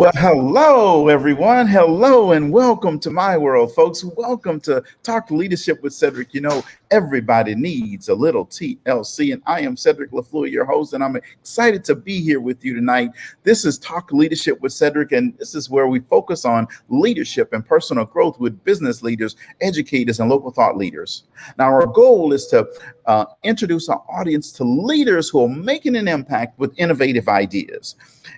Well, hello, everyone. Hello, and welcome to my world, folks. Welcome to Talk Leadership with Cedrick. You know, everybody needs a little TLC, and I am Cedrick LaFleur, your host, and I'm excited to be here with you tonight. This is Talk Leadership with Cedrick, and this is where we focus on leadership and personal growth with business leaders, educators, and local thought leaders. Now, our goal is to introduce our audience to leaders who are making an impact with innovative ideas.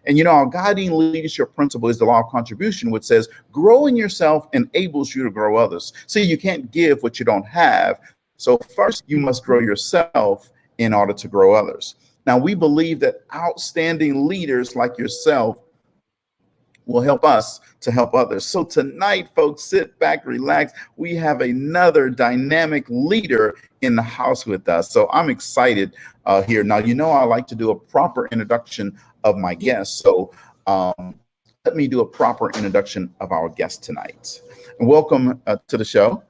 And you know, our guiding leadership principle is the law of contribution, which says growing yourself enables you to grow others. See, you can't give what you don't have. So first, you must grow yourself in order to grow others. Now, we believe that outstanding leaders like yourself will help us to help others. So tonight, folks, sit back, relax. We have another dynamic leader in the house with us. So I'm excited here. Now, you know, I like to do a proper introduction of my guests. So let me do a proper introduction of our guest tonight. And welcome to the show.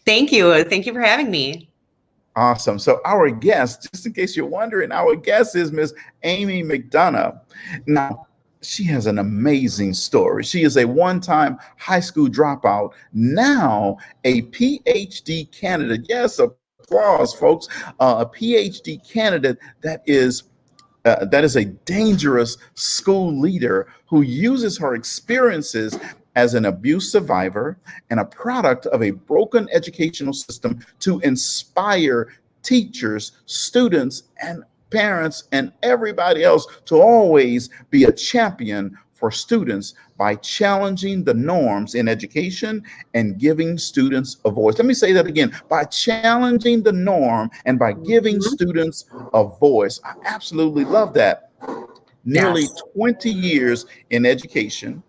Thank you. Thank you for having me. Awesome. So our guest, just in case you're wondering, our guest is Miss Amy McDonagh. Now, she has an amazing story. She is a one-time high school dropout, now a PhD candidate. Yes, applause, folks. A PhD candidate that is a dangerous school leader who uses her experiences as an abuse survivor and a product of a broken educational system to inspire teachers, students, and parents, and everybody else to always be a champion for students by challenging the norms in education and giving students a voice. Let me say that again, by challenging the norm and by giving students a voice. I absolutely love that. Nearly 20 years in education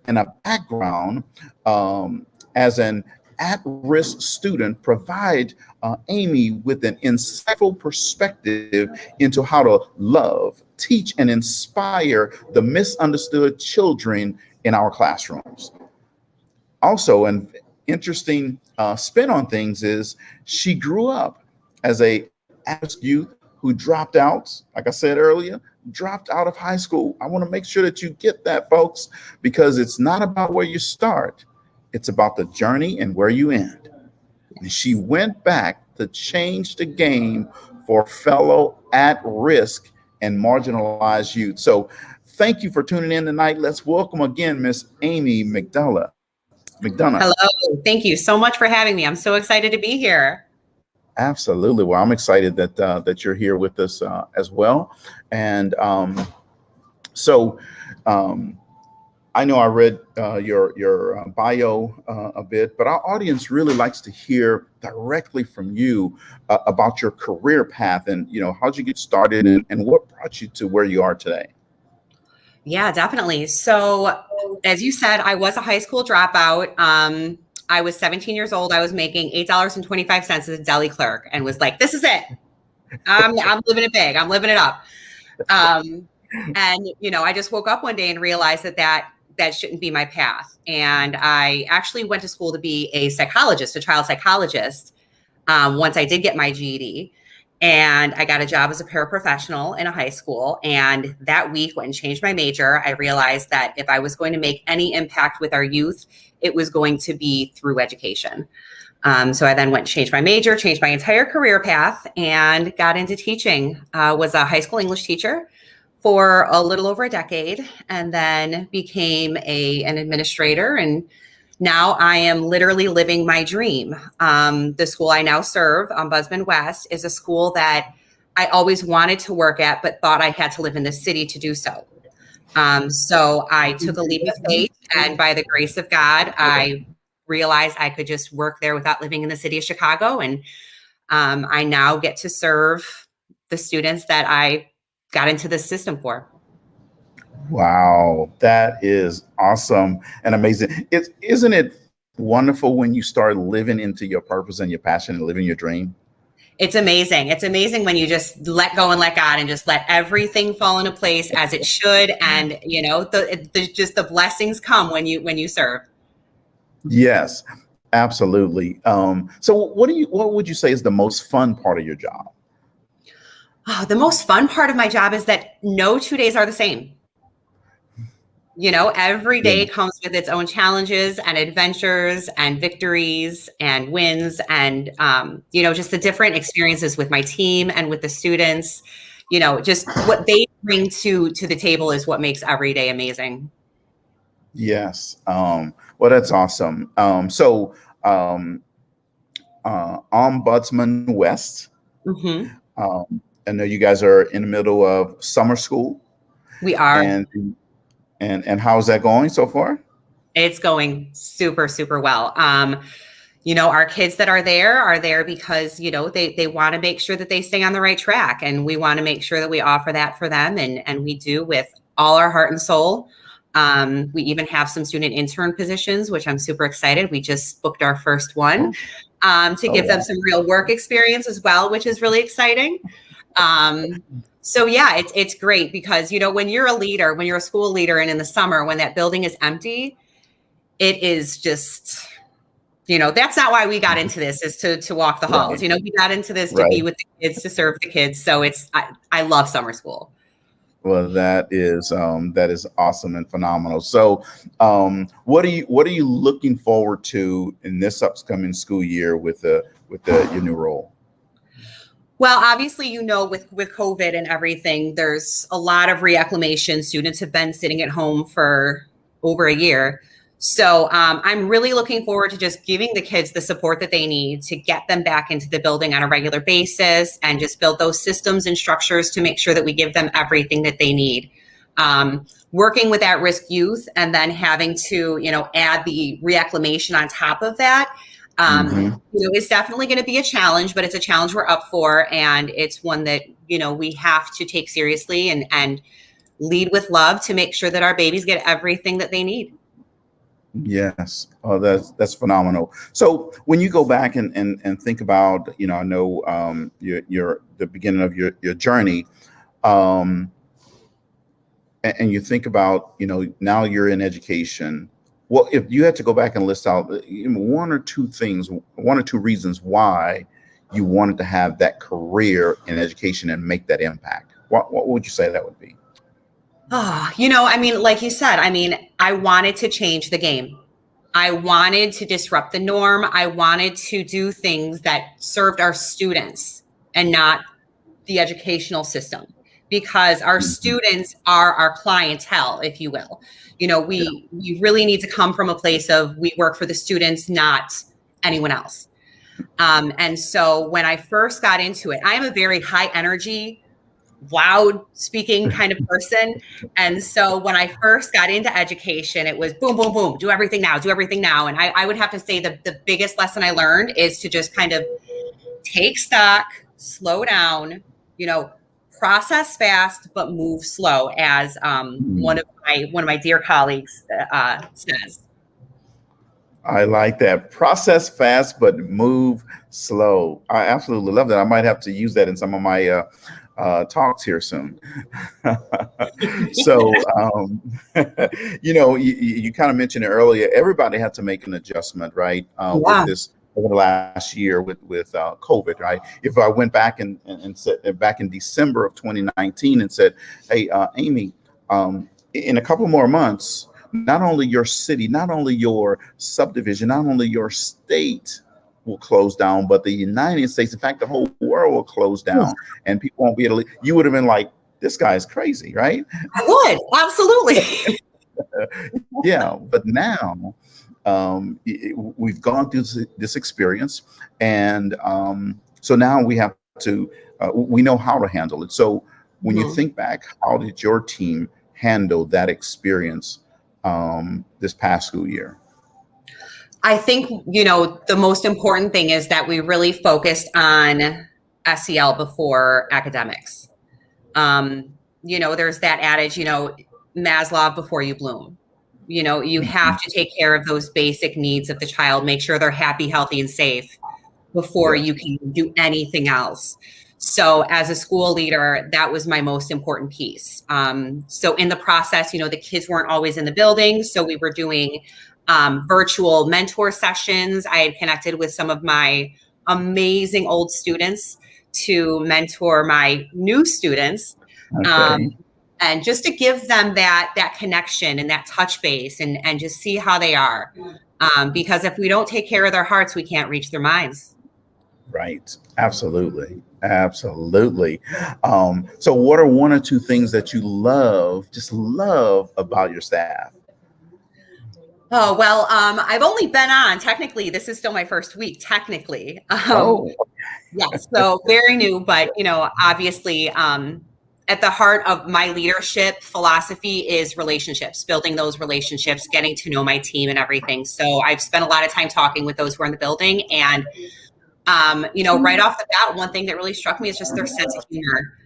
and a background as an at-risk student provide Amy with an insightful perspective into how to love, teach, and inspire the misunderstood children in our classrooms. Also, an interesting spin on things is she grew up as a at-risk youth who dropped out, like I said earlier, dropped out of high school. I want to make sure that you get that, folks, because it's not about where you start. It's about the journey and where you end. And she went back to change the game for fellow at-risk and marginalized youth. So thank you for tuning in tonight. Let's welcome again Miss Amy McDonagh. Hello. Thank you so much for having me. I'm so excited to be here. Absolutely. Well, I'm excited that you're here with us as well. And I know I read your bio a bit, but our audience really likes to hear directly from you about your career path and, you know, how'd you get started and what brought you to where you are today? Yeah, definitely. So as you said, I was a high school dropout. I was 17 years old. I was making $8.25 as a deli clerk and was like, this is it. I'm living it big. I'm living it up. And, you know, I just woke up one day and realized that shouldn't be my path. And I actually went to school to be a psychologist, a child psychologist, once I did get my GED. And I got a job as a paraprofessional in a high school. And that week, went and changed my major. I realized that if I was going to make any impact with our youth, it was going to be through education. So I then went and changed my major, changed my entire career path, and got into teaching. Was a high school English teacher for a little over a decade, and then became an administrator. And now I am literally living my dream. The school I now serve, Ombudsman West, is a school that I always wanted to work at, but thought I had to live in the city to do so. So I took a leap of faith, and by the grace of God, I realized I could just work there without living in the city of Chicago. And I now get to serve the students that I got into the system for. Wow, that is awesome and amazing. Isn't it wonderful when you start living into your purpose and your passion and living your dream? It's amazing. It's amazing when you just let go and let God and just let everything fall into place as it should. And, you know, the blessings come when you serve. Yes, absolutely. So what would you say is the most fun part of your job? Oh, the most fun part of my job is that no 2 days are the same. Every Yeah. day comes with its own challenges and adventures and victories and wins and, just the different experiences with my team and with the students, just what they bring to the table is what makes every day amazing. Yes. Well, that's awesome. Ombudsman West. Mm-hmm. I know you guys are in the middle of summer school. We are. And how's that going so far? It's going super, super well. Our kids that are there because, they want to make sure that they stay on the right track. And we want to make sure that we offer that for them. And we do with all our heart and soul. We even have some student intern positions, which I'm super excited. We just booked our first one to give them some real work experience as well, which is really exciting. So yeah, it's great because, when you're a leader, when you're a school leader and in the summer, when that building is empty, it is just, that's not why we got into this, is to walk the halls. Right. We got into this to be with the kids, to serve the kids. So I love summer school. Well, that is awesome and phenomenal. So, what are you looking forward to in this upcoming school year with your new role? Well, obviously, with COVID and everything, there's a lot of reacclimation. Students have been sitting at home for over a year. So I'm really looking forward to just giving the kids the support that they need to get them back into the building on a regular basis and just build those systems and structures to make sure that we give them everything that they need. Working with at-risk youth and then having to, add the reacclimation on top of that, it's definitely going to be a challenge, but it's a challenge we're up for. And it's one that, we have to take seriously and lead with love to make sure that our babies get everything that they need. Yes. Oh, that's phenomenal. So when you go back and think about, I know your the beginning of your journey, and you think about, now you're in education. Well, if you had to go back and list out one or two reasons why you wanted to have that career in education and make that impact, what would you say that would be? Oh, like you said, I wanted to change the game. I wanted to disrupt the norm. I wanted to do things that served our students and not the educational system, because our students are our clientele, if you will. We really need to come from a place of we work for the students, not anyone else. And so when I first got into it, I am a very high energy, loud speaking kind of person. And so when I first got into education, it was boom, boom, boom, do everything now. And I would have to say the biggest lesson I learned is to just kind of take stock, slow down, process fast, but move slow, as one of my dear colleagues says. I like that. Process fast, but move slow. I absolutely love that. I might have to use that in some of my talks here soon. So, you kind of mentioned it earlier. Everybody had to make an adjustment, right? With this over the last year with COVID, right? If I went back and said back in December of 2019 and said, "Hey, Amy, in a couple more months, not only your city, not only your subdivision, not only your state will close down, but the United States, in fact, the whole world will close down, and people won't be able to," you would have been like, "This guy is crazy," right? I would, absolutely. Yeah, but now we've gone through this experience, and so now we have to, we know how to handle it. So when you think back, how did your team handle that experience this past school year? I think, the most important thing is that we really focused on SEL before academics. There's that adage, Maslow before you bloom. You have to take care of those basic needs of the child, make sure they're happy, healthy, and safe before you can do anything else. So as a school leader, that was my most important piece. So in the process, the kids weren't always in the building. So we were doing virtual mentor sessions. I had connected with some of my amazing old students to mentor my new students. and just to give them that connection and that touch base, and just see how they are. Because if we don't take care of their hearts, we can't reach their minds. Right. Absolutely. Absolutely. So what are one or two things that you just love about your staff? Oh, well, I've only been on, technically, this is still my first week, technically. Yes, so very new, but, obviously, at the heart of my leadership philosophy is relationships, building those relationships, getting to know my team and everything. So I've spent a lot of time talking with those who are in the building, and right off the bat, one thing that really struck me is just their sense of humor.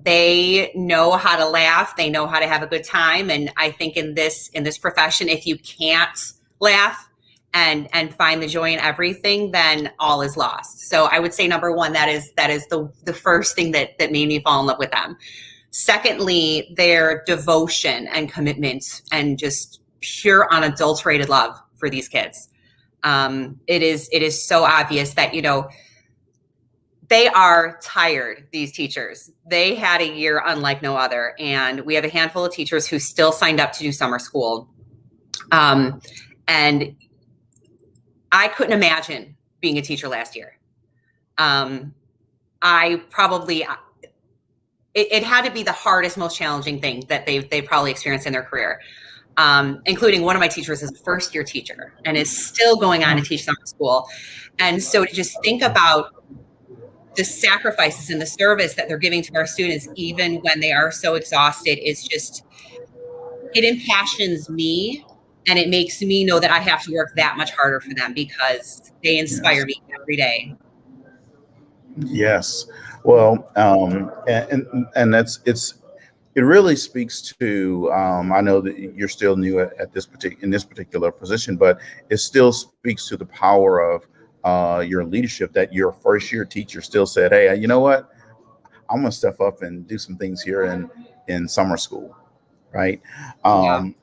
They know how to laugh. They know how to have a good time. And I think in this profession, if you can't laugh and find the joy in everything, then all is lost. So I would say number one, that is the first thing that made me fall in love with them. Secondly, their devotion and commitment and just pure unadulterated love for these kids. It is so obvious that, they are tired, these teachers. They had a year unlike no other. And we have a handful of teachers who still signed up to do summer school. And I couldn't imagine being a teacher last year. It had to be the hardest, most challenging thing that they've probably experienced in their career. Including one of my teachers is a first-year teacher and is still going on to teach summer school. And so to just think about the sacrifices and the service that they're giving to our students, even when they are so exhausted, it impassions me, and it makes me know that I have to work that much harder for them because they inspire me every day. Yes. Well, and it really speaks to, I know that you're still new at in this particular position, but it still speaks to the power of your leadership, that your first year teacher still said, hey, you know what? I'm going to step up and do some things here in summer school. Right. And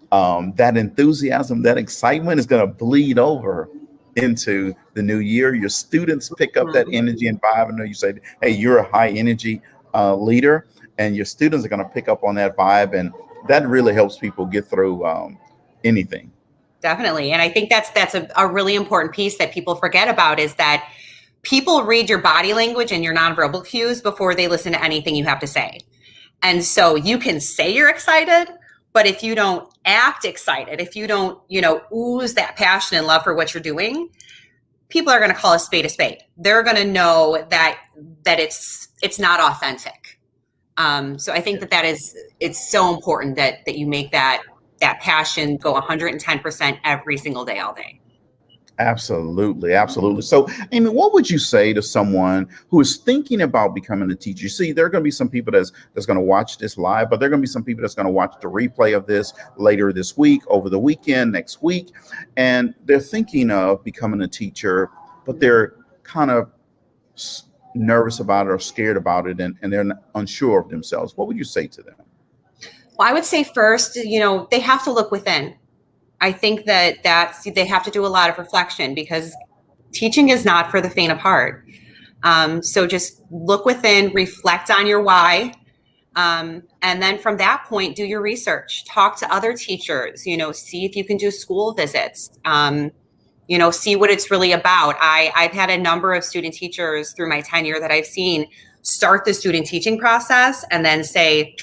that enthusiasm, that excitement is going to bleed over into the new year. Your students pick up that energy and vibe. I know you say, hey, you're a high energy leader, and your students are going to pick up on that vibe. And that really helps people get through anything. Definitely. And I think that's a really important piece that people forget about, is that people read your body language and your nonverbal cues before they listen to anything you have to say. And so you can say you're excited, but if you don't act excited, if you don't, ooze that passion and love for what you're doing, people are going to call a spade a spade. They're going to know that it's not authentic. So I think it's so important that you make that passion go 110% every single day, all day. Absolutely. Absolutely. So, Amy, what would you say to someone who is thinking about becoming a teacher? You see, there are going to be some people that's going to watch this live, but there are going to be some people that's going to watch the replay of this later this week, over the weekend, next week. And they're thinking of becoming a teacher, but they're kind of nervous about it or scared about it, and they're unsure of themselves. What would you say to them? Well, I would say first, they have to look within. I think that they have to do a lot of reflection, because teaching is not for the faint of heart. So just look within, reflect on your why. And then from that point, do your research, talk to other teachers, see if you can do school visits, see what it's really about. I've had a number of student teachers through my tenure that I've seen start the student teaching process and then say,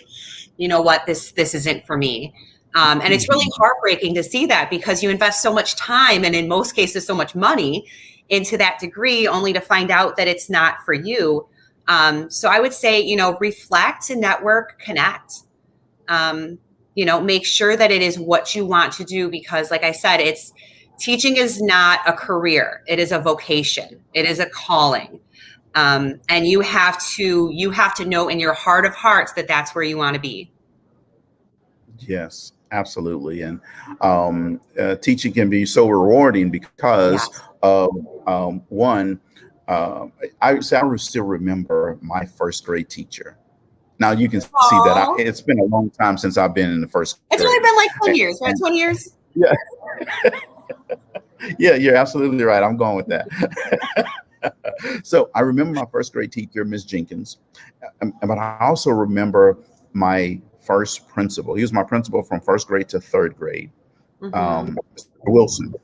you know what, this isn't for me. And it's really heartbreaking to see that, because you invest so much time and in most cases so much money into that degree, only to find out that it's not for you. So I would say, reflect, network, connect, make sure that it is what you want to do, because like I said, teaching is not a career. It is a vocation. It is a calling. And you have to know in your heart of hearts that that's where you want to be. Yes, absolutely. And teaching can be so rewarding because one, I still remember my first grade teacher. Now you can see that it's been a long time since I've been in the first grade. It's only been like 20 years, right? 20 years? Yeah. Yeah, you're absolutely right. I'm going with that. So I remember my first grade teacher, Miss Jenkins, but I also remember my first principal. He was my principal from first grade to third grade. Mm-hmm. Mr. Wilson.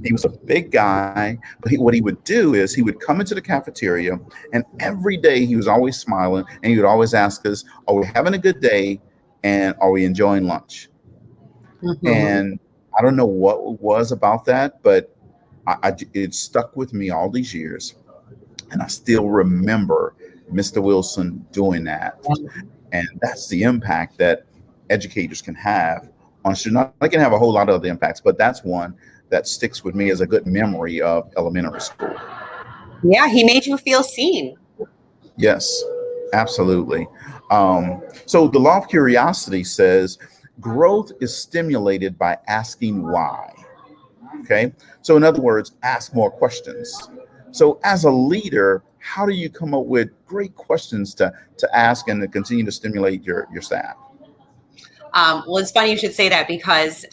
He was a big guy, but what he would do is he would come into the cafeteria, and every day he was always smiling, and he would always ask us, "Are we having a good day? And are we enjoying lunch?" Mm-hmm. And I don't know what it was about that, but it stuck with me all these years, and I still remember Mr. Wilson doing that. And that's the impact that educators can have on students. They can have a whole lot of other impacts, but that's one that sticks with me as a good memory of elementary school. Yeah, he made you feel seen. Yes, absolutely. So the law of curiosity says growth is stimulated by asking why. Okay. So in other words, ask more questions. So as a leader, how do you come up with great questions to ask and to continue to stimulate your staff? Well, it's funny you should say that because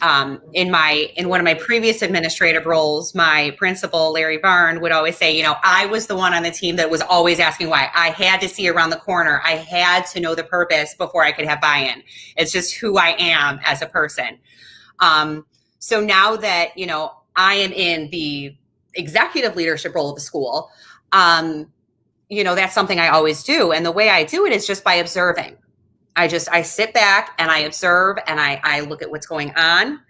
in one of my previous administrative roles, my principal, Larry Barn, would always say, I was the one on the team that was always asking why. I had to see around the corner. I had to know the purpose before I could have buy-in. It's just who I am as a person. So now that, I am in the executive leadership role of the school, that's something I always do. And the way I do it is just by observing. I sit back and I observe and I look at what's going on,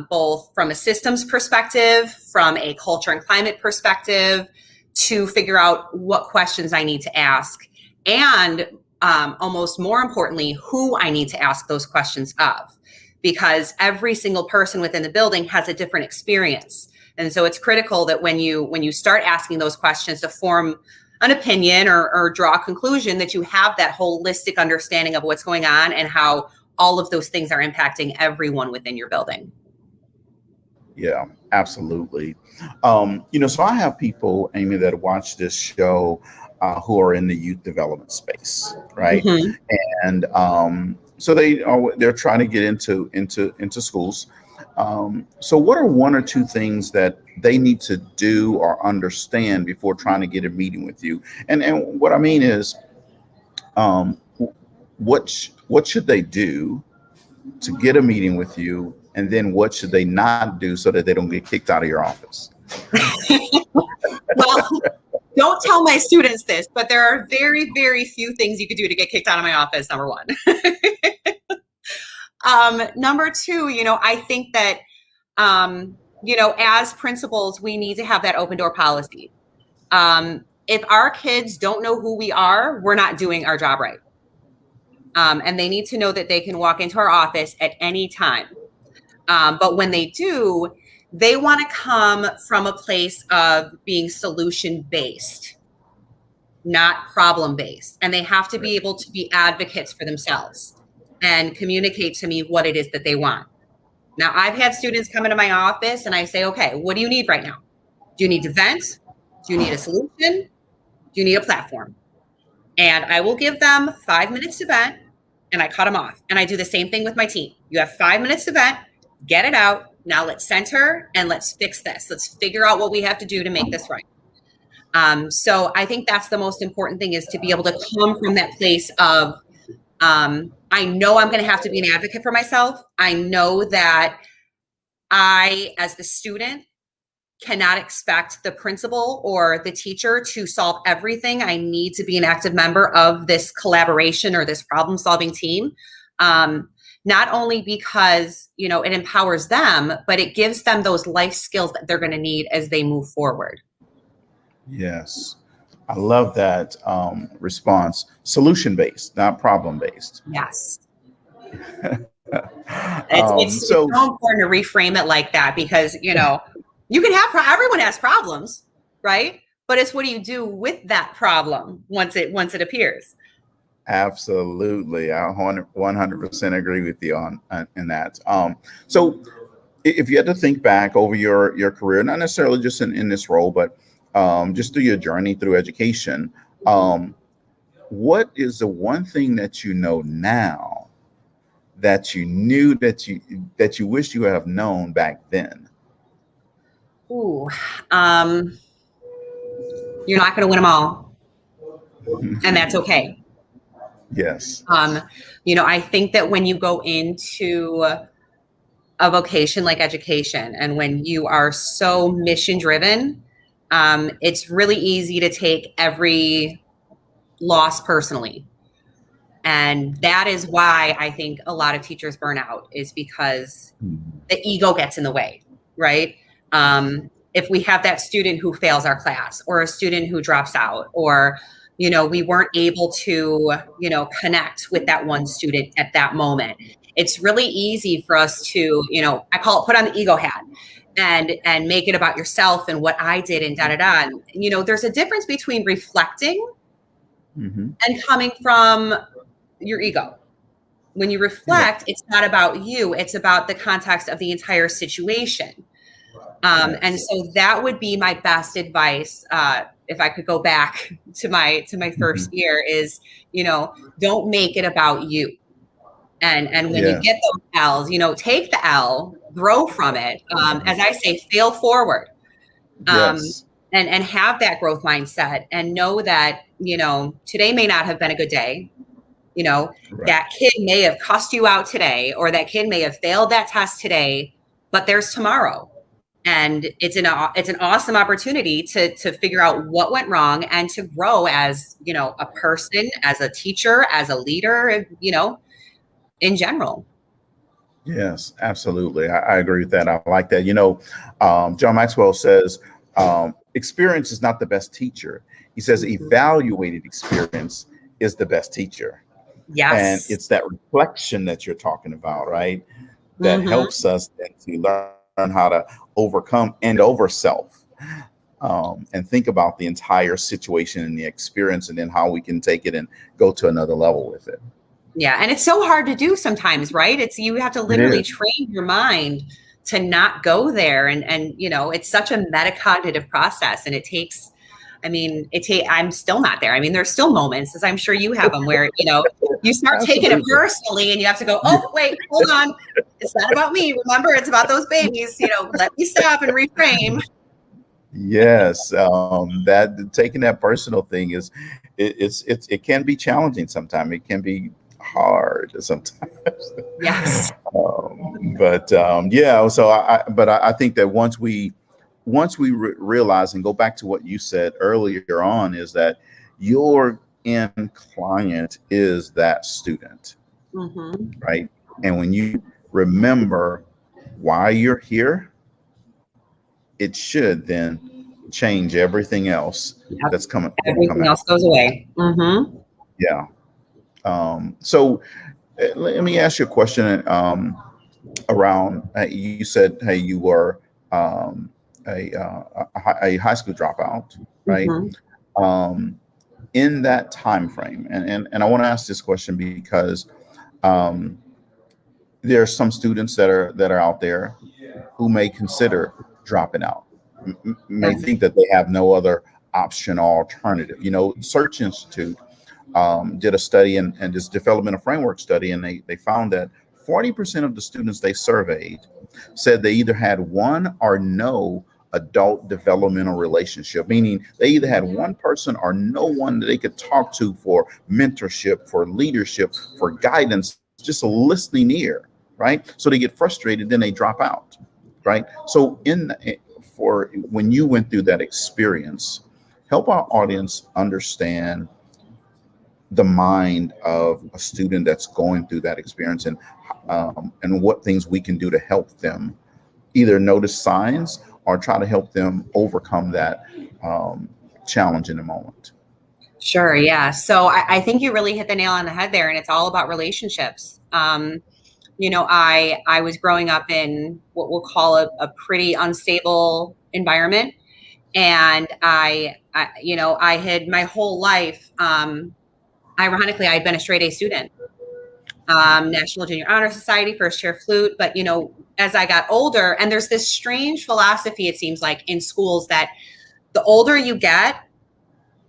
both from a systems perspective, from a culture and climate perspective, to figure out what questions I need to ask. And almost more importantly, who I need to ask those questions of, because every single person within the building has a different experience. And so it's critical that when you start asking those questions to form an opinion or draw a conclusion, that you have that holistic understanding of what's going on and how all of those things are impacting everyone within your building. Yeah, absolutely. So I have people, Amy, that watch this show who are in the youth development space, right? Mm-hmm. And so they're trying to get into schools. So what are one or two things that they need to do or understand before trying to get a meeting with you? And what I mean is, what should they do to get a meeting with you? And then what should they not do so that they don't get kicked out of your office? Well, don't tell my students this, but there are very, very few things you could do to get kicked out of my office, number one. Number two, I think that, as principals, we need to have that open door policy. If our kids don't know who we are, we're not doing our job right. And they need to know that they can walk into our office at any time. But when they do, they want to come from a place of being solution-based, not problem-based. And they have to be able to be advocates for themselves and communicate to me what it is that they want. Now, I've had students come into my office and I say, okay, what do you need right now? Do you need to vent? Do you need a solution? Do you need a platform? And I will give them 5 minutes to vent and I cut them off. And I do the same thing with my team. You have 5 minutes to vent, get it out. Now let's center and let's fix this. Let's figure out what we have to do to make this right. So I think that's the most important thing, is to be able to come from that place of, I know I'm going to have to be an advocate for myself. I know that I, as the student, cannot expect the principal or the teacher to solve everything. I need to be an active member of this collaboration or this problem-solving team. Not only because, it empowers them, but it gives them those life skills that they're going to need as they move forward. Yes. I love that response. Solution-based, not problem-based. Yes. It's so important to reframe it like that, because, you can have, everyone has problems, right? But it's what do you do with that problem once it appears? Absolutely. I 100% agree with you on in that. So if you had to think back over your career, not necessarily just in this role, but just through your journey through education, what is the one thing that you know now that you knew that you wish you have known back then? Ooh, you're not going to win them all, and that's okay. Yes. I think that when you go into a vocation like education, and when you are so mission driven, it's really easy to take every loss personally. And that is why I think a lot of teachers burn out, is because the ego gets in the way, right? If we have that student who fails our class, or a student who drops out, or, we weren't able to, connect with that one student at that moment, it's really easy for us to, I call it put on the ego hat and make it about yourself and what I did and da da da. And, there's a difference between reflecting and coming from your ego. When you reflect, it's not about you, it's about the context of the entire situation. And so that would be my best advice, if I could go back to my first year, is, don't make it about you. And when you get those L's, take the L, grow from it. As I say, fail forward. And have that growth mindset, and know that, today may not have been a good day. That kid may have cussed you out today, or that kid may have failed that test today, but there's tomorrow. And it's an awesome opportunity to figure out what went wrong, and to grow as, a person, as a teacher, as a leader, in general. Yes, absolutely. I agree with that. I like that. John Maxwell says, experience is not the best teacher. He says evaluated experience is the best teacher. Yes. And it's that reflection that you're talking about, right? That helps us then to learn how to overcome and over self, and think about the entire situation and the experience, and then how we can take it and go to another level with it. Yeah. And it's so hard to do sometimes, right? You have to literally train your mind to not go there. And it's such a metacognitive process, and it takes, I'm still not there. There's still moments, as I'm sure you have them, where, you start taking it personally, and you have to go, oh, wait, hold on. It's not about me. Remember, it's about those babies. Let me stop and reframe. Yes. That taking that personal thing it can be challenging sometimes. It can be hard sometimes. Yes. So I think that once we realize, and go back to what you said earlier on, is that your end client is that student, right? And when you remember why you're here, it should then change everything else that's coming. Everything else goes away. Yeah. So let me ask you a question around, you said, hey, you were a high school dropout, right? In that time frame, and I want to ask this question because there are some students that are out there who may consider dropping out, may think that they have no other option or alternative. Search Institute did a study, and this developmental framework study, and they found that 40% of the students they surveyed said they either had one or no adult developmental relationship, meaning they either had one person or no one that they could talk to for mentorship, for leadership, for guidance, just a listening ear, right? So they get frustrated, then they drop out, right? So for when you went through that experience, help our audience understand the mind of a student that's going through that experience, and what things we can do to help them either notice signs or try to help them overcome that challenge in the moment. Sure. Yeah. So I think you really hit the nail on the head there, and it's all about relationships. I was growing up in what we'll call a pretty unstable environment. And I had my whole life, ironically, I'd been a straight A student, National Junior Honor Society, first chair flute. But, as I got older, and there's this strange philosophy, it seems like, in schools, that the older you get,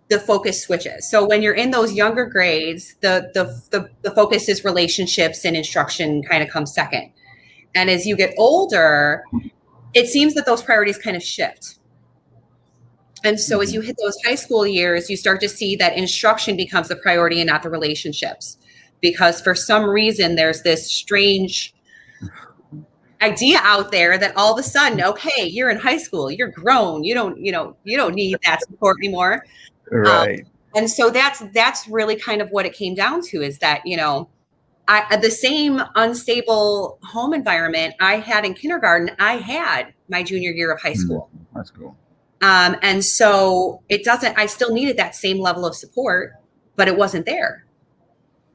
the focus switches. So when you're in those younger grades, the focus is relationships, and instruction kind of comes second. And as you get older, it seems that those priorities kind of shift. And so as you hit those high school years, you start to see that instruction becomes the priority and not the relationships. Because for some reason, there's this strange idea out there that all of a sudden, okay, you're in high school, you're grown, you don't need that support anymore. Right. And so that's really kind of what it came down to, is that, the same unstable home environment I had in kindergarten, I had my junior year of high school. That's cool. And so I still needed that same level of support, but it wasn't there.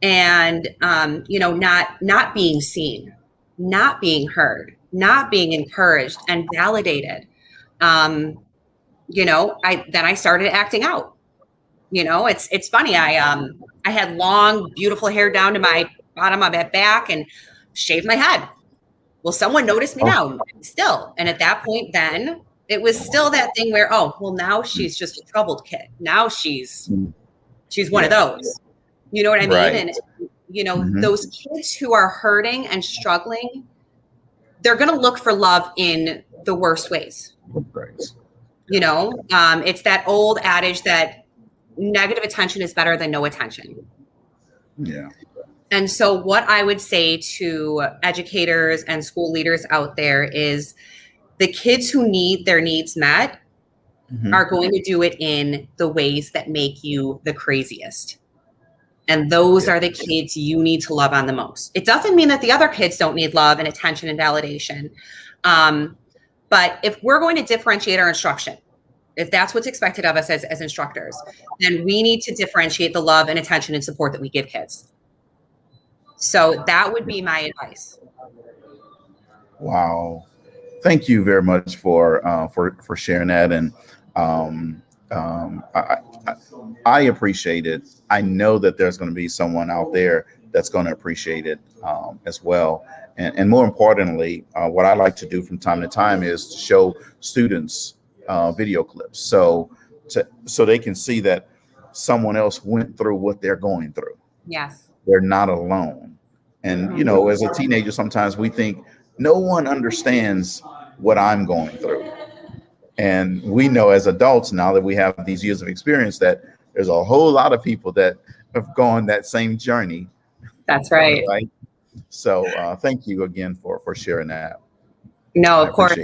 And, not being seen, not being heard, not being encouraged and validated. Then I started acting out. It's funny. I had long, beautiful hair down to my bottom of my back and shaved my head. Well, someone noticed me now still. And at that point, then it was still that thing where, now she's just a troubled kid. Now she's one of those, you know what I mean? Right. And, those kids who are hurting and struggling, they're going to look for love in the worst ways. Right. It's that old adage that negative attention is better than no attention. Yeah. And so what I would say to educators and school leaders out there is the kids who need their needs met are going to do it in the ways that make you the craziest. And those are the kids you need to love on the most. It doesn't mean that the other kids don't need love and attention and validation. But if we're going to differentiate our instruction, if that's what's expected of us as instructors, then we need to differentiate the love and attention and support that we give kids. So that would be my advice. Wow. Thank you very much for sharing that. And I appreciate it. I know that there's going to be someone out there that's going to appreciate it as well. And more importantly, what I like to do from time to time is to show students video clips so they can see that someone else went through what they're going through. Yes. They're not alone. And, as a teenager, sometimes we think no one understands what I'm going through. And we know as adults, now that we have these years of experience, that there's a whole lot of people that have gone that same journey. That's right. Right. So thank you again for sharing that. No, of course.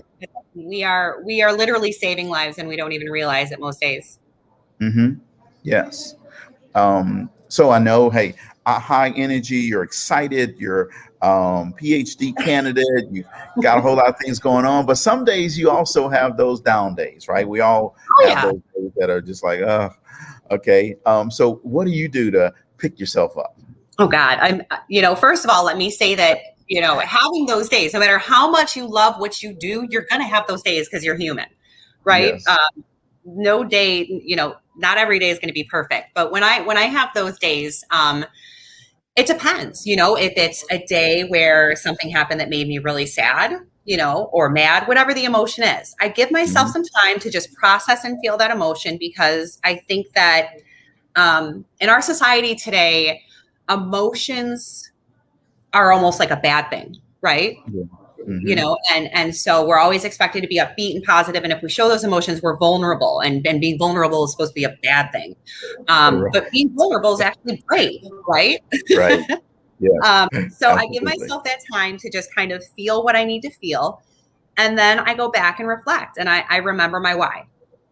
We are literally saving lives, and we don't even realize it most days. Yes. So I know, hey, high energy, you're excited, you're PhD candidate, you've got a whole lot of things going on, but some days you also have those down days, right? We all have those days that are just like, okay. So what do you do to pick yourself up? Oh God. First of all, let me say that, having those days, no matter how much you love what you do, you're going to have those days because you're human, right? Yes. No day, not every day is going to be perfect. But when I have those days, it depends, if it's a day where something happened that made me really sad, or mad, whatever the emotion is, I give myself some time to just process and feel that emotion, because I think that in our society today, emotions are almost like a bad thing, right? Yeah. And so we're always expected to be upbeat and positive. And if we show those emotions, we're vulnerable, and being vulnerable is supposed to be a bad thing. But being vulnerable is actually brave, right? Right. Yeah. So I give myself that time to just kind of feel what I need to feel. And then I go back and reflect, and I remember my why.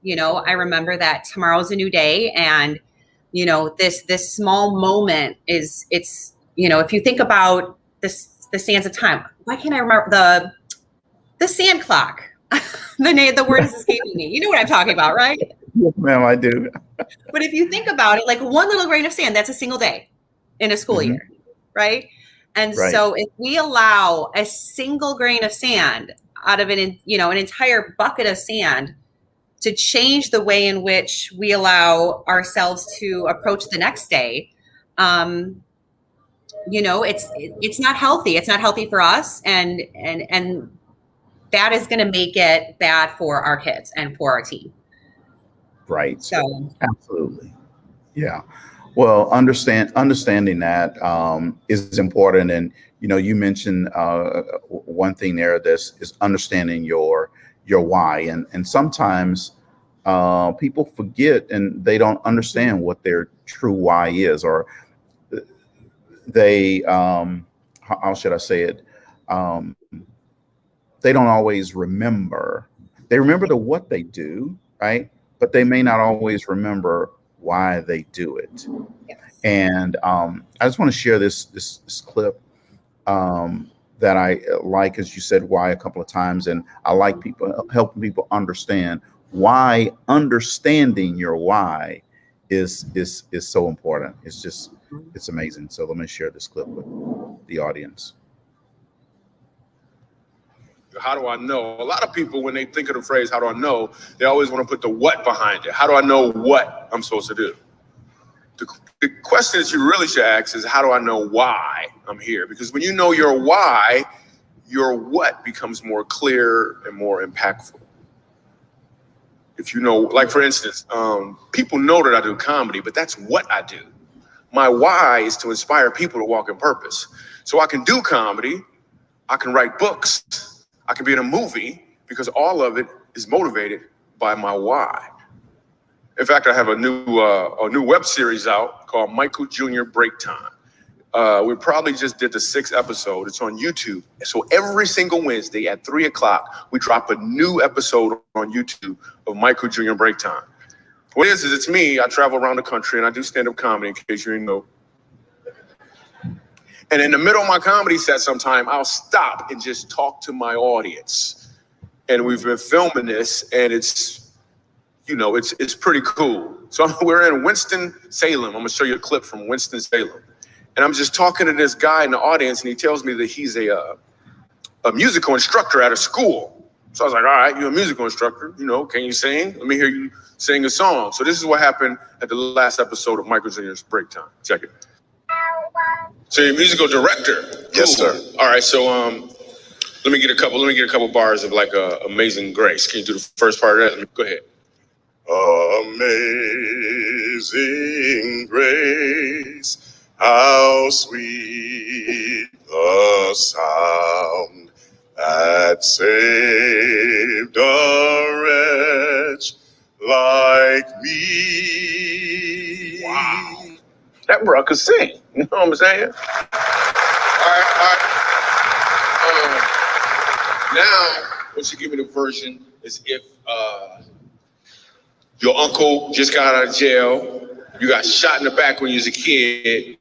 I remember that tomorrow's a new day. And, this small moment it's, if you think about the sands of time, why can't I remember the sand clock? The word is escaping me. You know what I'm talking about, right? Yes, ma'am, I do. But if you think about it, like one little grain of sand, that's a single day in a school year, right? And so if we allow a single grain of sand out of an entire bucket of sand to change the way in which we allow ourselves to approach the next day, it's not healthy. It's not healthy for us. And that is going to make it bad for our kids and for our team. Right. So absolutely. Yeah. Well, understanding that is important. And, you mentioned one thing there, is understanding your why. And sometimes people forget and they don't understand what their true why is, or they, how should I say it? They don't always remember. They remember what they do, right? But they may not always remember why they do it. Yes. And I just want to share this clip that I like, as you said, why a couple of times, and I like helping people understand why. Understanding your why is so important. It's amazing. So let me share this clip with the audience. How do I know? A lot of people, when they think of the phrase, how do I know, they always want to put the what behind it. How do I know what I'm supposed to do? The question that you really should ask is, how do I know why I'm here? Because when you know your why, your what becomes more clear and more impactful. If you know, like for instance, people know that I do comedy, but that's what I do. My why is to inspire people to walk in purpose. So I can do comedy, I can write books, I can be in a movie, because all of it is motivated by my why. In fact, I have a new web series out called Michael Jr. Break Time. We probably just did the 6th episode. It's on YouTube. So every single Wednesday at 3 o'clock, we drop a new episode on YouTube of Michael Jr. Break Time. What it is it's me. I travel around the country and I do stand-up comedy, in case you didn't know. And in the middle of my comedy set sometime, I'll stop and just talk to my audience. And we've been filming this, and it's pretty cool. So we're in Winston-Salem. I'm gonna show you a clip from Winston-Salem. And I'm just talking to this guy in the audience, and he tells me that he's a musical instructor at a school. So I was like, all right, you're a musical instructor, can you sing? Let me hear you sing a song. So this is what happened at the last episode of Michael Jr.'s Break Time. Check it. So you're a musical director? Yes, sir. All right, so let me get a couple bars of like Amazing Grace. Can you do the first part of that? Go ahead. Amazing grace, how sweet the sound that saved a wretch like me. Wow. That bro could sing. You know what I'm saying? All right. Now, what you give me the version is if your uncle just got out of jail, you got shot in the back when you was a kid.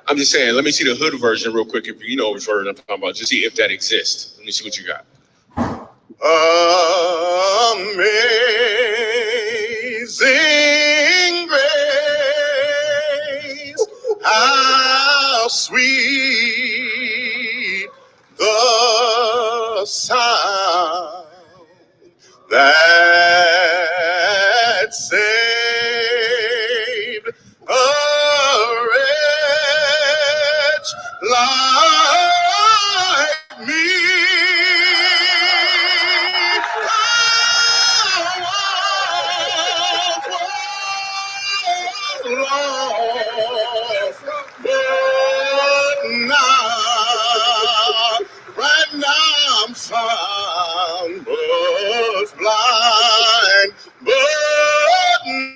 I'm just saying, let me see the hood version real quick, if you know which version I'm talking about. Just see if that exists. Let me see what you got. Amazing grace, how sweet the sound that saved a wretch like me. Lost, but now, right now I'm found, was blind, but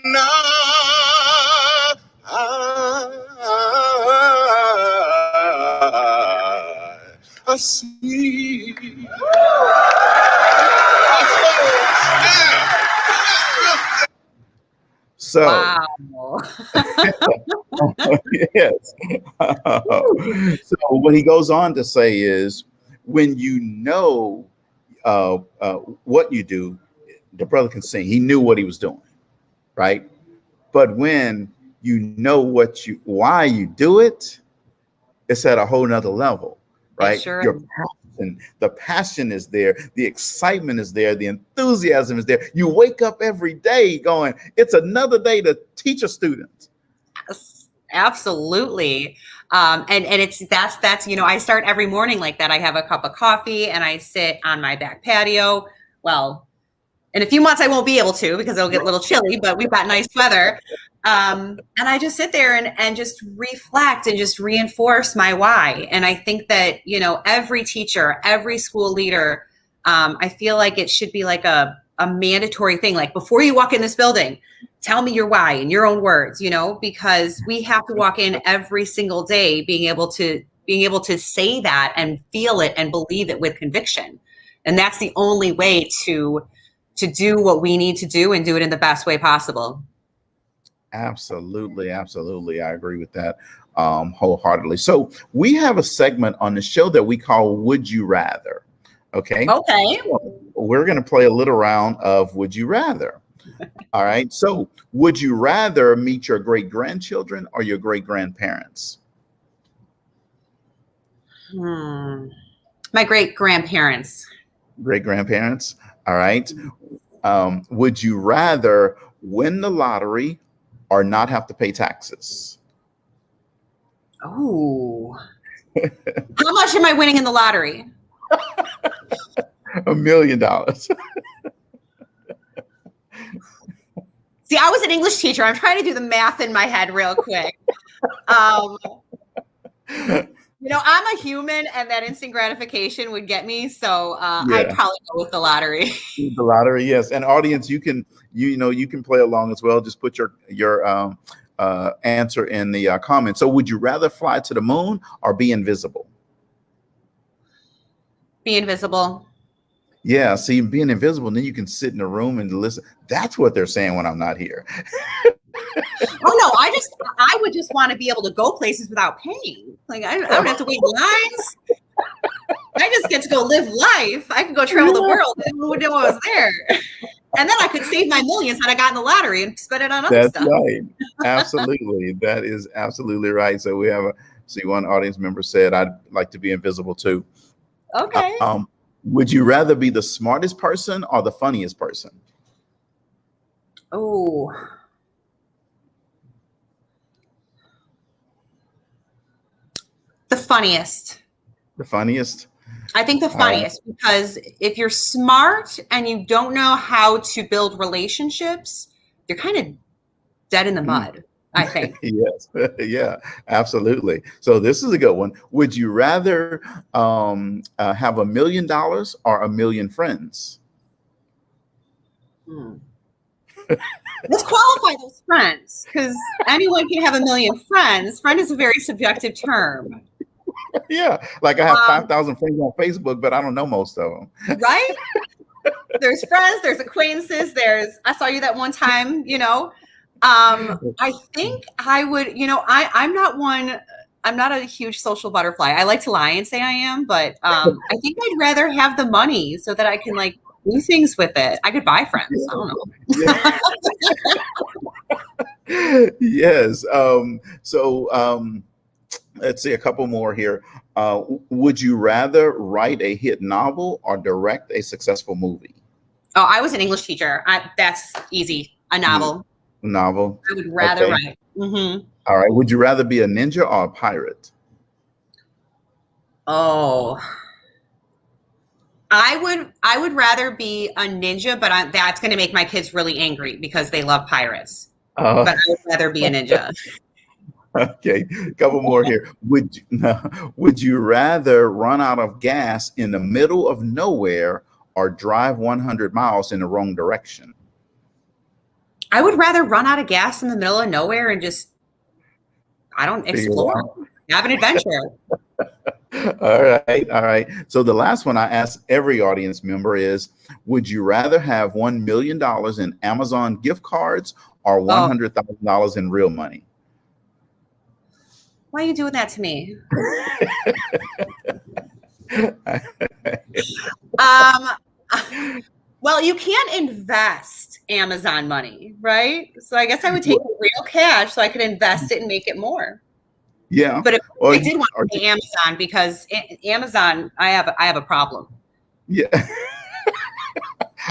now I see. So, Wow. yes. So what he goes on to say is, when you know what you do, the brother can sing. He knew what he was doing, right? But when you know why you do it, it's at a whole nother level, right? Sure. Your passion, the passion is there, the excitement is there, the enthusiasm is there. You wake up every day going, it's another day to teach a student. Yes, absolutely. And that's I start every morning like that. I have a cup of coffee and I sit on my back patio. Well, in a few months I won't be able to, because it'll get a little chilly, but we've got nice weather. And I just sit there and just reflect and just reinforce my why. And I think that, every teacher, every school leader, I feel like it should be like a a mandatory thing. Like before you walk in this building, tell me your why in your own words, because we have to walk in every single day being able to say that and feel it and believe it with conviction. And that's the only way to do what we need to do and do it in the best way possible. Absolutely. Absolutely. I agree with that wholeheartedly. So we have a segment on the show that we call Would You Rather? Okay. Okay. So we're going to play a little round of Would You Rather? All right. So would you rather meet your great grandchildren or your great grandparents? My great grandparents. Great grandparents. All right. Would you rather win the lottery or not have to pay taxes? Oh, how much am I winning in the lottery? $1 million. See, I was an English teacher. I'm trying to do the math in my head real quick. I'm a human, and that instant gratification would get me. So I'd probably go with the lottery. The lottery, yes. And audience, you can play along as well. Just put your answer in the comments. So, would you rather fly to the moon or be invisible? Be invisible. Yeah, see, being invisible, then you can sit in a room and listen. That's what they're saying when I'm not here. Oh no, I would just want to be able to go places without paying. Like I don't have to wait in lines. I just get to go live life. I could go travel the world and who would know I was there. And then I could save my millions had I gotten the lottery and spend it on other stuff. That's right. Absolutely. That is absolutely right. So we have one audience member said, I'd like to be invisible too. Okay. Would you rather be the smartest person or the funniest person? Oh. The funniest. The funniest? I think the funniest, because if you're smart and you don't know how to build relationships, you're kind of dead in the mud, I think. Yes. Yeah, absolutely. So this is a good one. Would you rather have $1 million or 1 million friends? Let's qualify those friends, because anyone can have 1 million friends. Friend is a very subjective term. Yeah, like I have 5,000 friends on Facebook, but I don't know most of them. Right? There's friends, there's acquaintances, I saw you that one time, I think I would, I'm not a huge social butterfly. I like to lie and say I am, but I think I'd rather have the money so that I can do things with it. I could buy friends. I don't know. Yes. Let's see a couple more here. Would you rather write a hit novel or direct a successful movie? Oh, I was an English teacher. That's easy. A novel. Novel. I would rather write. Mm-hmm. All right. Would you rather be a ninja or a pirate? Oh, I would rather be a ninja, but that's going to make my kids really angry because they love pirates. But I would rather be a ninja. Okay, a couple more here. Would you rather run out of gas in the middle of nowhere or drive 100 miles in the wrong direction? I would rather run out of gas in the middle of nowhere and just, explore, have an adventure. All right. So the last one I ask every audience member is, would you rather have $1 million in Amazon gift cards or $100,000 in real money? Why are you doing that to me? Well, you can't invest Amazon money, right? So I guess I would take real cash so I could invest it and make it more. Yeah. But I did want to pay Amazon because Amazon, I have a problem. Yeah.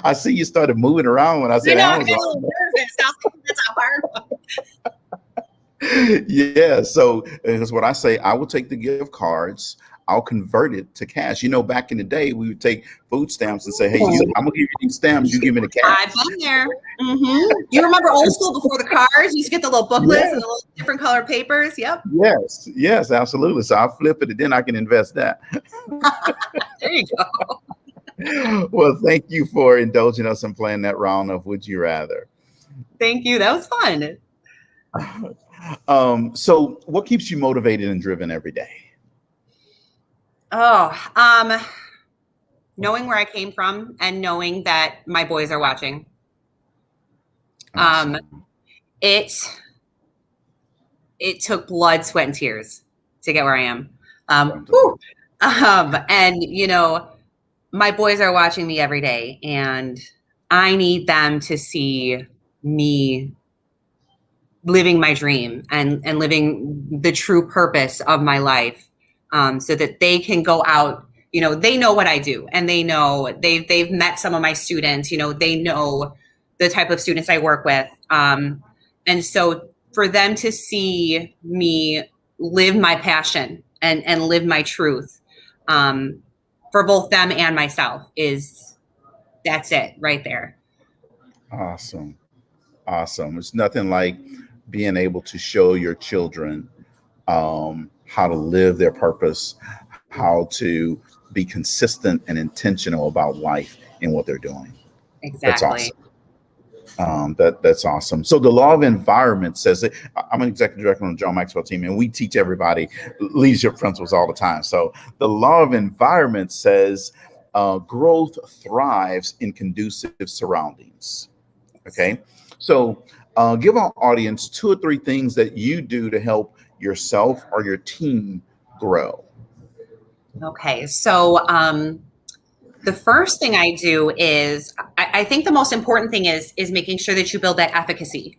I see you started moving around when I said Amazon. I get a little nervous. That's a hard one. Yeah, so that's what I say. I will take the gift cards. I'll convert it to cash. Back in the day, we would take food stamps and say, "Hey, I'm gonna give you these stamps. You give me the cash." I've been there. Mm-hmm. You remember old school before the cars? You used to get the little booklets and the little different colored papers. Yep. Yes, absolutely. So I'll flip it, and then I can invest that. There you go. Well, thank you for indulging us in playing that round of Would You Rather. Thank you. That was fun. So what keeps you motivated and driven every day? Knowing where I came from and knowing that my boys are watching. Awesome. It took blood, sweat, and tears to get where I am. And you know, my boys are watching me every day, and I need them to see me living my dream and living the true purpose of my life, so that they can go out. You know, they know what I do, and they know they've met some of my students. You know, they know the type of students I work with, and so for them to see me live my passion and live my truth, for both them and myself, that's it right there. Awesome. It's nothing like being able to show your children how to live their purpose, how to be consistent and intentional about life and what they're doing. Exactly. That's awesome. That's awesome. So the law of environment says that I'm an executive director on the John Maxwell team, and we teach everybody leadership principles all the time. So the law of environment says growth thrives in conducive surroundings. Okay. So give our audience 2 or 3 things that you do to help yourself or your team grow. Okay. So the first thing I do is I think the most important thing is making sure that you build that efficacy.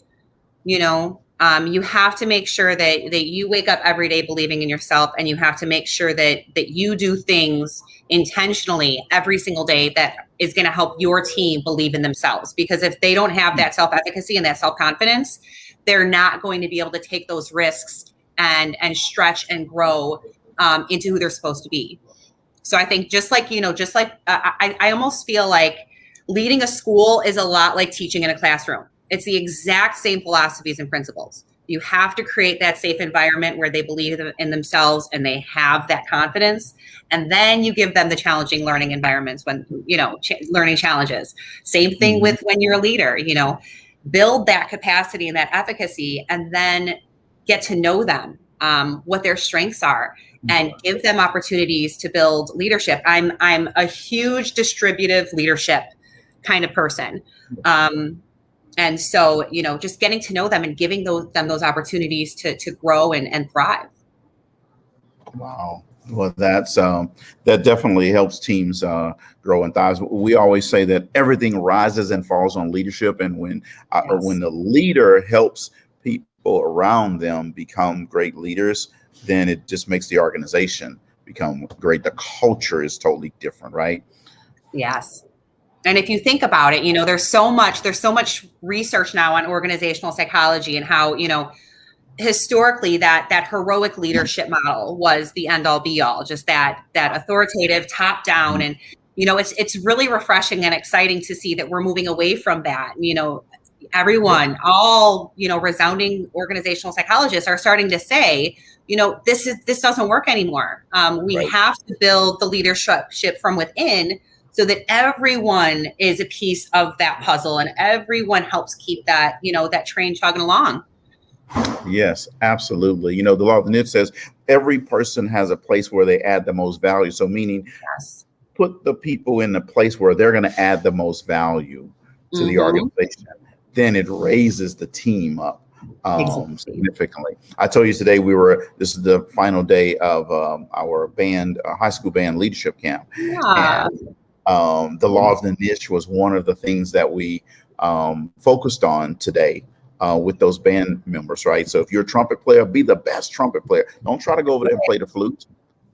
You know, you have to make sure that you wake up every day believing in yourself, and you have to make sure that you do things intentionally every single day that is going to help your team believe in themselves. Because if they don't have that self-efficacy and that self-confidence, they're not going to be able to take those risks and stretch and grow into who they're supposed to be. So I think I almost feel like leading a school is a lot like teaching in a classroom. It's the exact same philosophies and principles. You have to create that safe environment where they believe in themselves and they have that confidence. And then you give them the challenging learning environments when, learning challenges. Same thing with when you're a leader, build that capacity and that efficacy, and then get to know them, what their strengths are, and give them opportunities to build leadership. I'm a huge distributive leadership kind of person. And so, just getting to know them and giving them those opportunities to grow and thrive. Wow. Well, that definitely helps teams grow and thrive. We always say that everything rises and falls on leadership. And when the leader helps people around them become great leaders, then it just makes the organization become great. The culture is totally different, right? Yes. And if you think about it, there's so much research now on organizational psychology and how, historically that heroic leadership model was the end all be all, just that authoritative top down. And, it's really refreshing and exciting to see that we're moving away from that. Everyone, all, resounding organizational psychologists are starting to say, this doesn't work anymore. We have to build the leadership from within, so that everyone is a piece of that puzzle and everyone helps keep that, that train chugging along. Yes, absolutely. The law of the niche says every person has a place where they add the most value. So meaning put the people in the place where they're going to add the most value to the organization. Then it raises the team up significantly. I told you today this is the final day of our band, high school band leadership camp. Yeah. And the law of the niche was one of the things that we focused on today with those band members, right? So if you're a trumpet player, be the best trumpet player. Don't try to go over there and play the flute.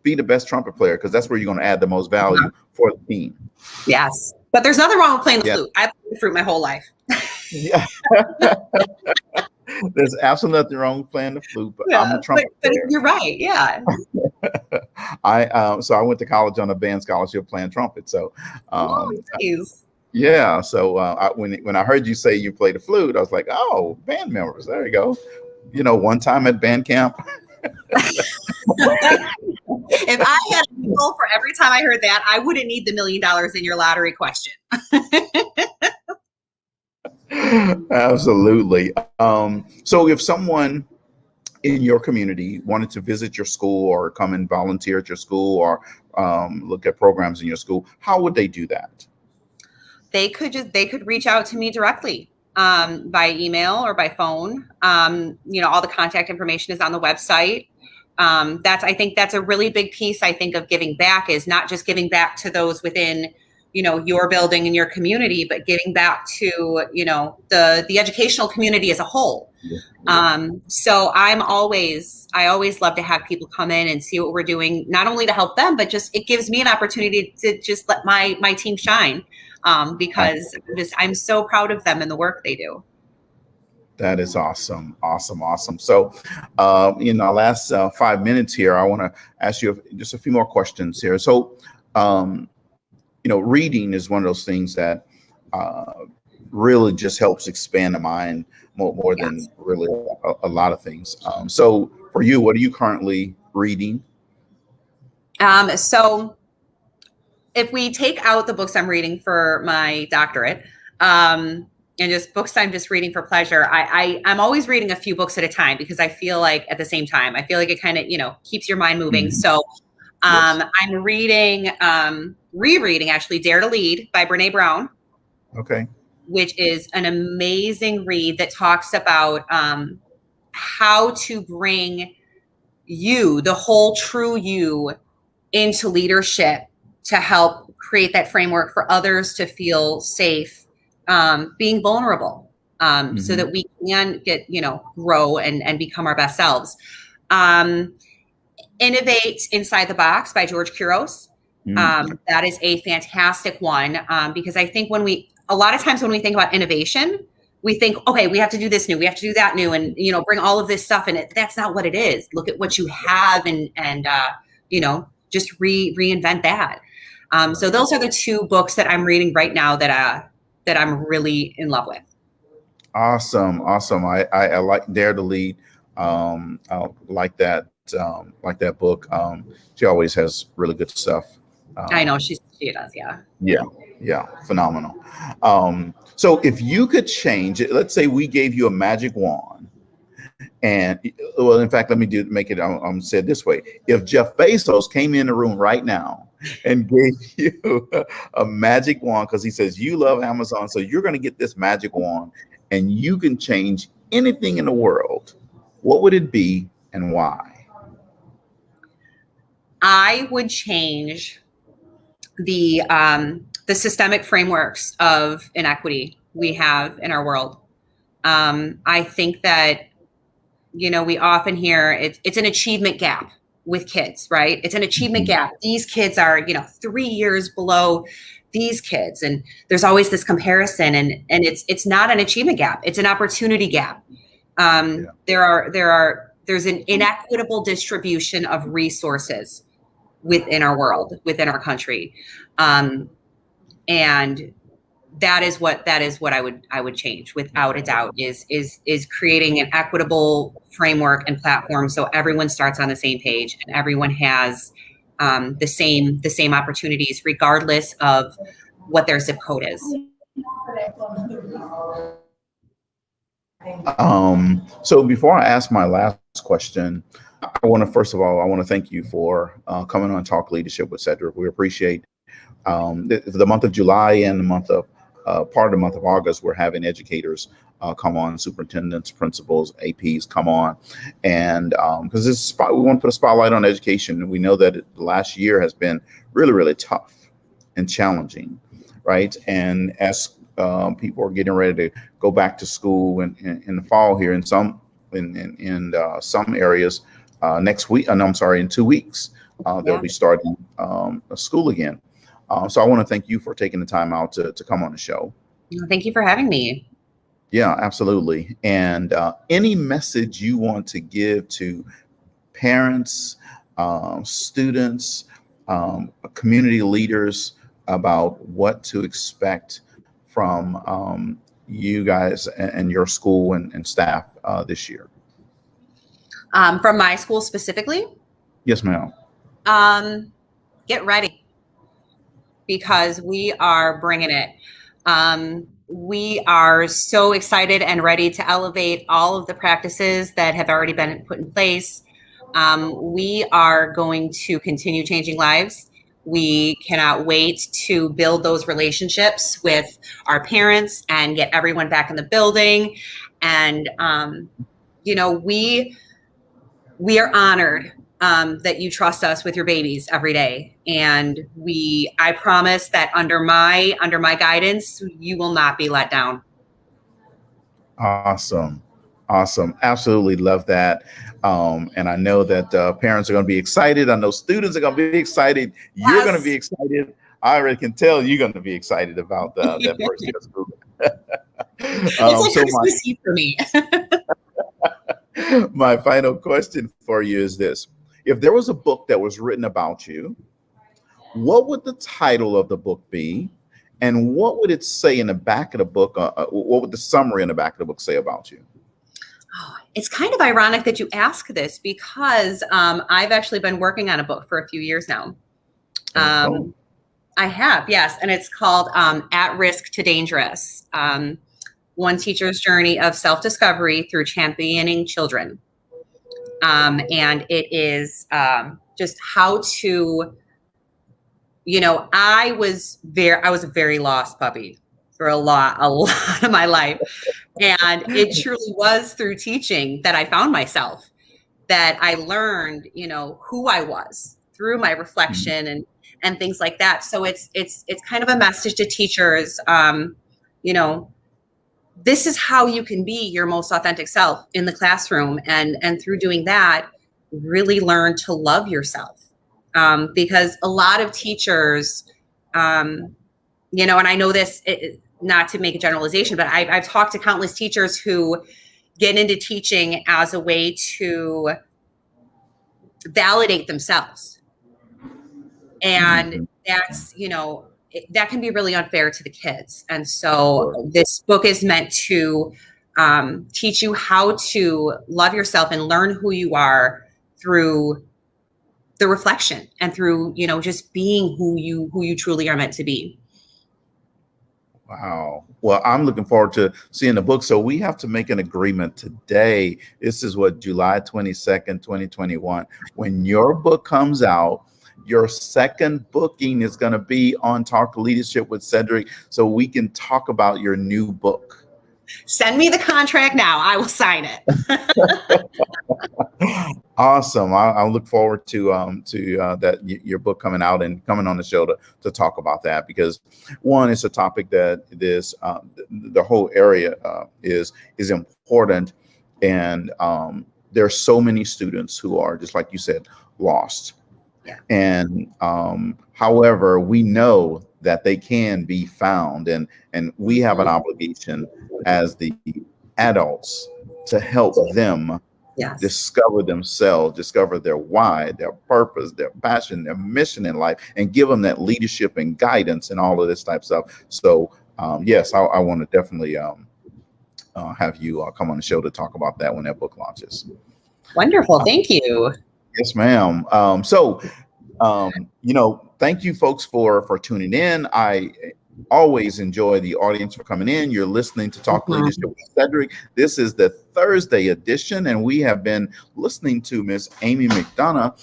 Be the best trumpet player, because that's where you're going to add the most value for the team. Yes. But there's nothing wrong with playing the flute. I've played the flute my whole life. Yeah. There's absolutely nothing wrong with playing the flute, but I'm a trumpet player. You're right. Yeah. So I went to college on a band scholarship playing trumpet. So, yeah. So when I heard you say you play the flute, I was like, oh, band members. There you go. One time at band camp, If I had a goal for every time I heard that, I wouldn't need the $1 million in your lottery question. Absolutely. So if someone in your community wanted to visit your school or come and volunteer at your school or look at programs in your school, how would they do that? They could reach out to me directly by email or by phone. All the contact information is on the website. I think that's a really big piece, I think, of giving back, is not just giving back to those within, your building and your community, but giving back to, the educational community as a whole. So I always love to have people come in and see what we're doing, not only to help them, but just, it gives me an opportunity to just let my team shine, because I'm so proud of them and the work they do. That is awesome. Awesome. Awesome. So, in our last 5 minutes here, I want to ask you just a few more questions here. So, reading is one of those things that really just helps expand the mind more than really a lot of things. So for you, what are you currently reading? So if we take out the books I'm reading for my doctorate, and just books I'm just reading for pleasure, I'm always reading a few books at a time, because I feel like at the same time, I feel like it kind of, keeps your mind moving. Mm-hmm. So I'm rereading actually Dare to Lead by Brene Brown. Okay. Which is an amazing read that talks about how to bring you, the whole true you, into leadership to help create that framework for others to feel safe being vulnerable, so that we can get, grow and become our best selves. Innovate Inside the Box by George Curos. That is a fantastic one, because I think a lot of times when we think about innovation, we think, okay, we have to do this new, we have to do that new, and bring all of this stuff in it. That's not what it is. Look at what you have and just reinvent that. So those are the two books that I'm reading right now that I'm really in love with. Awesome. I like Dare to Lead. I like that book. She always has really good stuff. I know she does. Yeah. Phenomenal. So if you could change it, let's say we gave you a magic wand, and in fact, let me make it said this way. If Jeff Bezos came in the room right now and gave you a magic wand, because he says you love Amazon, so you're going to get this magic wand and you can change anything in the world, what would it be and why? I would change the systemic frameworks of inequity we have in our world. I think that, we often hear it's an achievement gap with kids, right? It's an achievement gap. These kids are, 3 years below these kids. And there's always this comparison, and it's not an achievement gap. It's an opportunity gap. There's an inequitable distribution of resources within our world, within our country. And that is what I would change, without a doubt, is creating an equitable framework and platform so everyone starts on the same page and everyone has the same opportunities, regardless of what their zip code is. So before I ask my last question, I want to thank you for coming on Talk Leadership with Cedrick. We appreciate the month of July and the month of part of the month of August. We're having educators come on, superintendents, principals, APs come on, and because we want to put a spotlight on education. We know that the last year has been really, really tough and challenging, right? And as people are getting ready to go back to school in the fall here, in some areas next week. In 2 weeks, they'll be starting school again. So I want to thank you for taking the time out to come on the show. Thank you for having me. Yeah, absolutely. And any message you want to give to parents, students, community leaders about what to expect from you guys and your school and staff this year? From my school specifically? Yes, ma'am. Get ready, because we are bringing it. We are so excited and ready to elevate all of the practices that have already been put in place. We are going to continue changing lives. We cannot wait to build those relationships with our parents and get everyone back in the building. And, we are honored that you trust us with your babies every day. And I promise that under my guidance, you will not be let down. Awesome. Absolutely love that. And I know that parents are going to be excited. I know students are going to be excited. Yes. You're going to be excited. I already can tell you're going to be excited about that first year of school. It's like Christmas Eve for me. My final question for you is this. If there was a book that was written about you, what would the title of the book be? And what would it say in the back of the book? What would the summary in the back of the book say about you? Oh, it's kind of ironic that you ask this, because I've actually been working on a book for a few years now. I have, yes. And it's called At Risk to Dangerous. One teacher's journey of self-discovery through championing children. And it is just how to, I was a very lost puppy for a lot of my life. And it truly was through teaching that I found myself, that I learned, who I was through my reflection and things like that. So it's kind of a message to teachers, this is how you can be your most authentic self in the classroom. And through doing that, really learn to love yourself. Because a lot of teachers, and I know this, not to make a generalization, but I've talked to countless teachers who get into teaching as a way to validate themselves. And that's, that can be really unfair to the kids. And so this book is meant to teach you how to love yourself and learn who you are through the reflection and through, just being who you truly are meant to be. Wow. Well, I'm looking forward to seeing the book. So we have to make an agreement today. This is July 22nd, 2021. When your book comes out, your second booking is going to be on Talk Leadership with Cedrick, so we can talk about your new book. Send me the contract now. I will sign it. Awesome. I look forward to that your book coming out and coming on the show to talk about that, because one, it's a topic that the whole area is important, and there's so many students who are, just like you said, lost. Yeah. And however, we know that they can be found, and we have an obligation as the adults to help them discover themselves, discover their why, their purpose, their passion, their mission in life, and give them that leadership and guidance and all of this type of stuff. So yes, I want to definitely have you come on the show to talk about that when that book launches. Wonderful. Thank you. Yes, ma'am. Thank you folks for tuning in. I always enjoy the audience for coming in. You're listening to Talk Leadership with Cedrick. This is the Thursday edition, and we have been listening to Miss Amy McDonagh.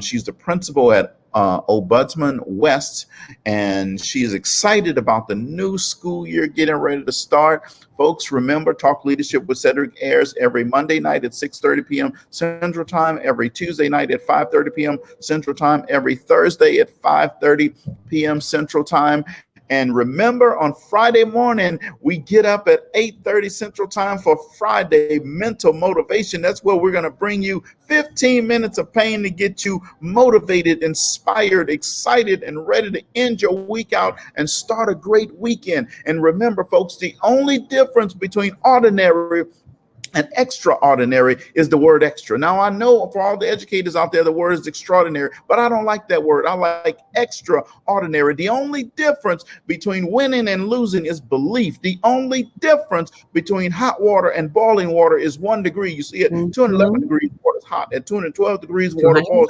She's the principal at Ombudsman West, and she is excited about the new school year getting ready to start. Folks, remember, Talk Leadership with Cedrick airs every Monday night at 6:30 p.m. Central Time, every Tuesday night at 5:30 p.m. Central Time, every Thursday at 5:30 p.m. Central Time. And remember, on Friday morning, we get up at 8:30 Central Time for Friday Mental Motivation. That's where we're going to bring you 15 minutes of pain to get you motivated, inspired, excited, and ready to end your week out and start a great weekend. And remember, folks, the only difference between ordinary And extraordinary is the word extra. Now, I know for all the educators out there, the word is extraordinary, but I don't like that word. I like extraordinary. The only difference between winning and losing is belief. The only difference between hot water and boiling water is 1 degree. You see, at 211 degrees, water is hot. At 212 degrees, water boils.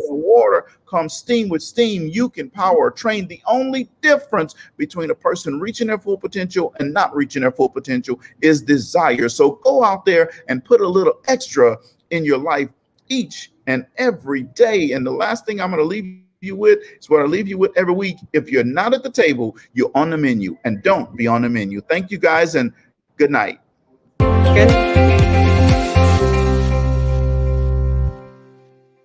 Water comes steam. With steam, you can power a train. The only difference between a person reaching their full potential and not reaching their full potential is desire. So go out there and put a little extra in your life each and every day. And the last thing I'm going to leave you with is what I leave you with every week. If you're not at the table, you're on the menu, and don't be on the menu. Thank you guys, and good night. Good.